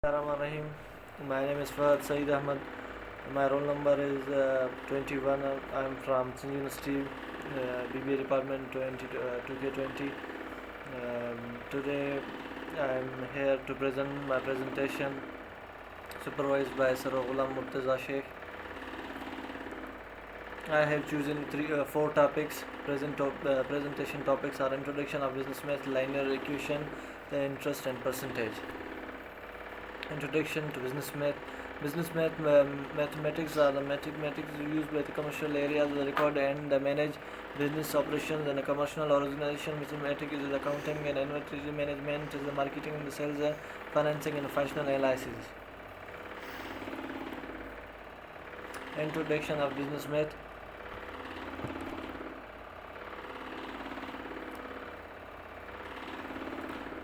Rahim. My name is Fahad Saeed Ahmad. My roll number is 21. I'm from Sindh University, BBA department 2K20. Today I'm here to present my presentation supervised by Sir Ghulam Murtaza Sheikh. I have chosen four topics. Presentation topics are introduction of business math, linear equation, the interest and percentage. Introduction to business math. Mathematics are the mathematics used by the commercial areas of the record and the manage business operations and the commercial organization. Mathematics is the accounting and inventory management, is the marketing and the sales, financing and financial analysis. Introduction of business math.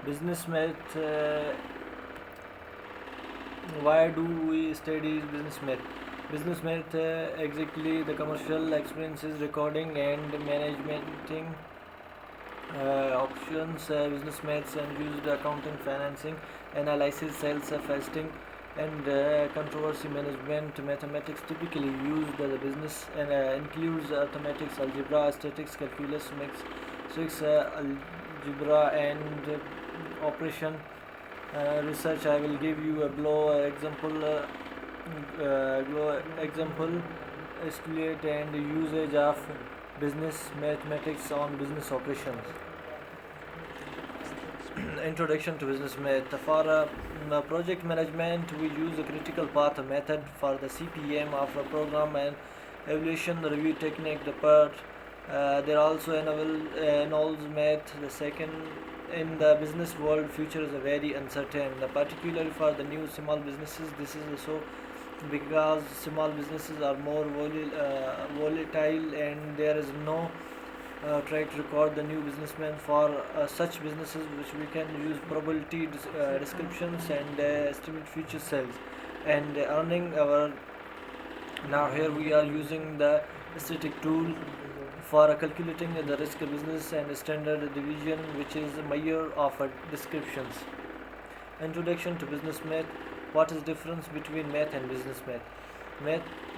Business math. Why do we study business math? Business math exactly the commercial experiences, recording and managementing options, business maths and used accounting, financing, analysis, sales, fasting, and controversy management. Mathematics typically used as a business and includes arithmetic, algebra, statistics, calculus, matrix, algebra, and operation. Research. I will give you a example, estimate and usage of business mathematics on business operations. Introduction to business math. For project management, we use a critical path method for the CPM of a program and evaluation review technique. The part there also involves math. The second, in the business world, future is very uncertain. Particularly for the new small businesses, this is so because small businesses are more volatile and there is no try to record the new businessman for such businesses which we can use probability descriptions and estimate future sales and earning our. Now here we are using the static tool for calculating the risk business and standard deviation, which is a measure of descriptions. Introduction to business math. What is difference between math and business math?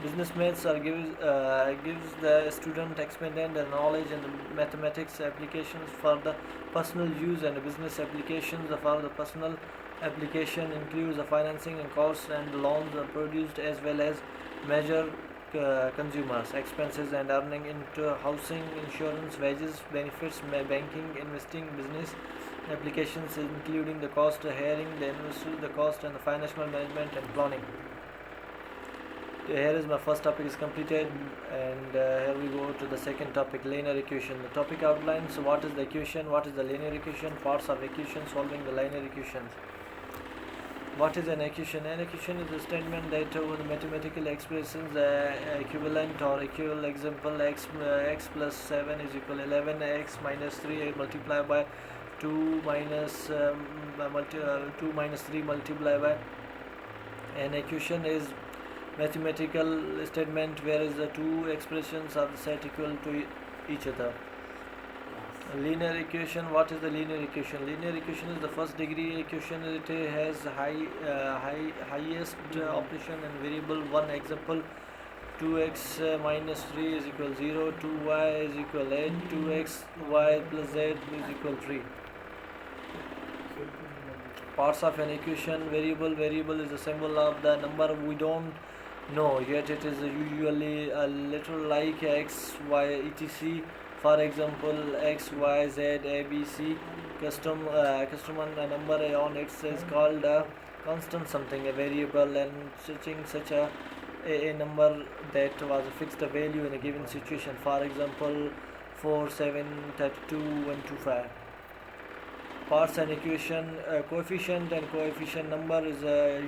Business maths gives the student expanded the knowledge and the mathematics applications for the personal use, and the business applications for the personal application includes the financing and costs and loans are produced as well as measure consumers expenses and earning into housing, insurance, wages, benefits, banking, investing, business applications including the cost, hiring, the investors, the cost and the financial management and planning. Here is my first topic is completed, and here we go to the second topic, linear equation. The topic outlines what is the equation, what is the linear equation, parts of equation, solving the linear equations. What is an equation? An equation is a statement that over the mathematical expressions equivalent or equal. Example, x plus 7 is equal 11, x minus 3 multiplied by 2 minus 2 minus 3 multiplied by. An equation is mathematical statement whereas the two expressions are set equal to each other. Linear equation. What is the linear equation? Linear equation is the first degree equation. It has highest operation and variable. One example, 2x minus 3 is equal 0, 2y is equal 8, 2xy plus z is equal 3. Parts of an equation. Variable is a symbol of the number we don't know yet. It is usually a letter like x, y, etc. For example, x, y, z, a, b, c. Custom number on it is called a constant something, a variable, and such a number that was a fixed value in a given situation. For example, 4, 7, 32, 125. Parts and equation. Coefficient and coefficient number is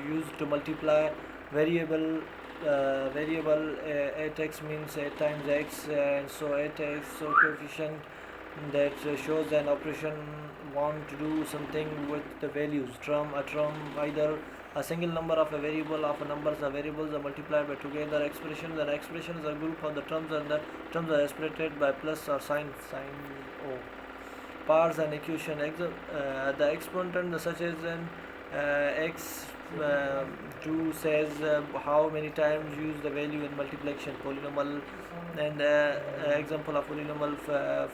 used to multiply variable. 8x means 8 times x, and so 8x, so coefficient that shows an operation want to do something with the values. A term, either a single number of a variable of a numbers or variables are multiplied by together. Expressions. An expression is a group of the terms, and the terms are separated by plus or sign O. Parts and equation. The exponent such as an x 2 says how many times use the value in multiplication polynomial, and example of polynomial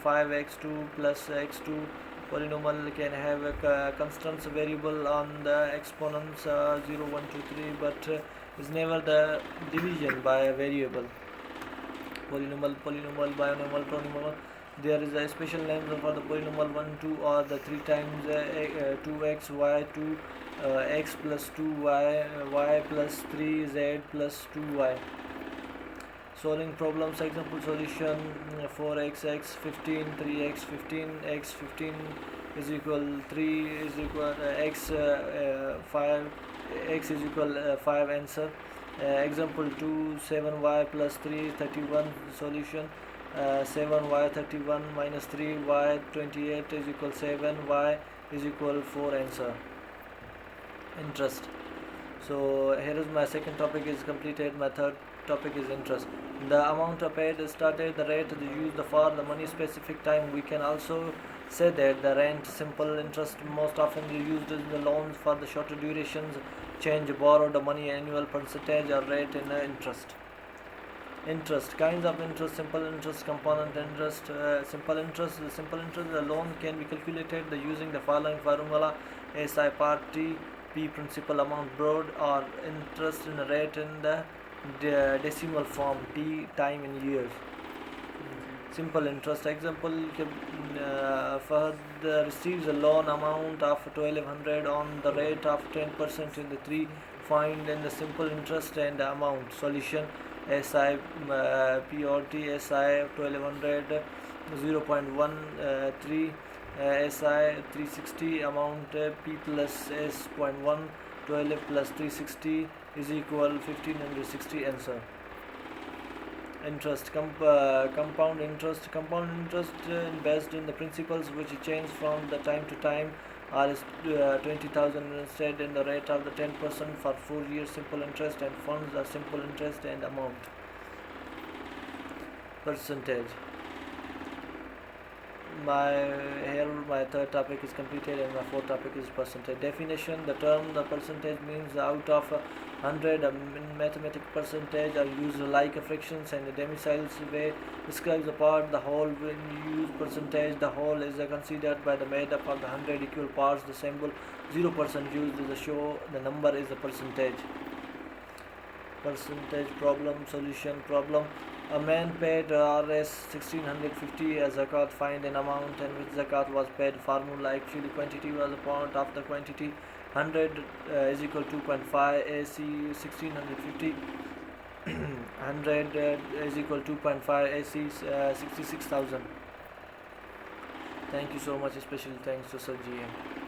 5x2 plus x2 polynomial can have a constants variable on the exponents 0 1 2 3, but is never the division by a variable. Polynomial, polynomial, binomial, pronomial. There is a special name for the polynomial 1 2 or the 3 times 2x y 2 x plus 2y y plus 3z plus 2y. Solving problems, example solution 4x 15 3x 15 x 15 is equal 3 is equal x 5 x is equal 5 answer. Example 2 7y plus 3 31 solution 7y 31 minus 3y 28 is equal 7y is equal 4 answer. Interest. So here is my second topic is completed. My third topic is interest. The amount paid started, the rate the use the for the money specific time. We can also say that the rent simple interest most often used in the loans for the shorter durations. Change borrowed money annual percentage or rate in interest. Interest kinds of interest: simple interest, component interest. Simple interest, the loan can be calculated using the following formula: SI part T, P principal amount borrowed, or interest in rate in the decimal form, T time in years. Simple interest example: Fahad receives a loan amount of 1200 on the rate of 10% in the 3. Find in the simple interest and amount. Solution: SI PRT SI 1200 0.13 SI 360 amount P plus S 0.1 12 plus 360 is equal 1560 answer. Interest compound interest based in the principles which change from the time to time are 20,000 instead in the rate of the 10% for 4 years. Simple interest and funds are simple interest and amount. Percentage. My third topic is completed and my fourth topic is percentage. Definition: the term the percentage means out of 100 in mathematical percentage are used like fractions and the decimals way describes the part the whole. When you use percentage, the whole is considered by the made up of the 100 equal parts. The symbol 0% used to show the number is a percentage. Percentage problem. Solution problem: a man paid Rs 1650 as zakat. Find an amount and which zakat was paid. Formula: actually quantity was a part of the quantity. 100 is equal to 2.5 AC 1650. 100 is equal to 2.5 AC 66,000. Thank you so much. Special thanks to Sir GM.